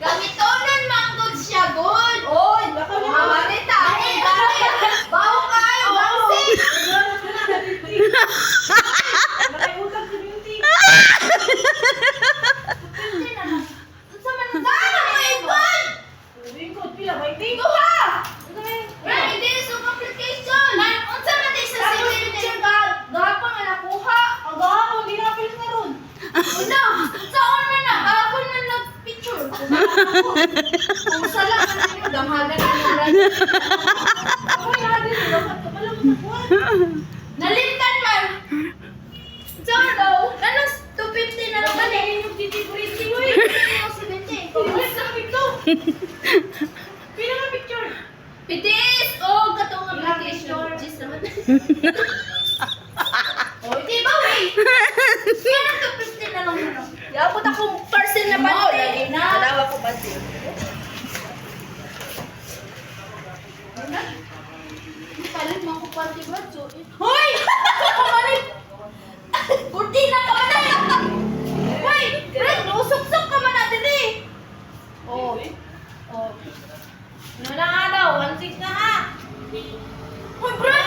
Gamitonan manggod siya, good. Oy, baka na. Marita, bawo kayo, bangsik. Nakaiutang si Beauty. Unsa man gana mo ikon? Lingkod, pila ba? Bingo ha. Hindi so complication. Unsa man di sa Picture civil? ka. Gapang na nakuha. Ang gahapon, di na pilis na ron. Una, saan man na? Gapon man nag-picture. Kung sala man nimo damhagan na yung brand. Ako yung hadin, dapat ka pala matakuan. Nalintan man. Saan daw? Ano 250 na lang Ano gani? yung titi-kuriti, uy? Ano 70? Pagkakas na pito. Pila nga picture? Pitis! Oh, katong nga pitis. Picture. Jis naman. Oh, di ba, wait? Kaya 250 na lang ano? Yabot akong parcel na No, pati. lagi na. Dalawa ko parcel. Palit mo ko pati ba? Hoy! Kamalit! Kurtina ka man na! Hoy! Brad, usok-sok ka man na dili! Oh. Oh. Ano na nga daw? 1.6 na nga. Hoy, Brad!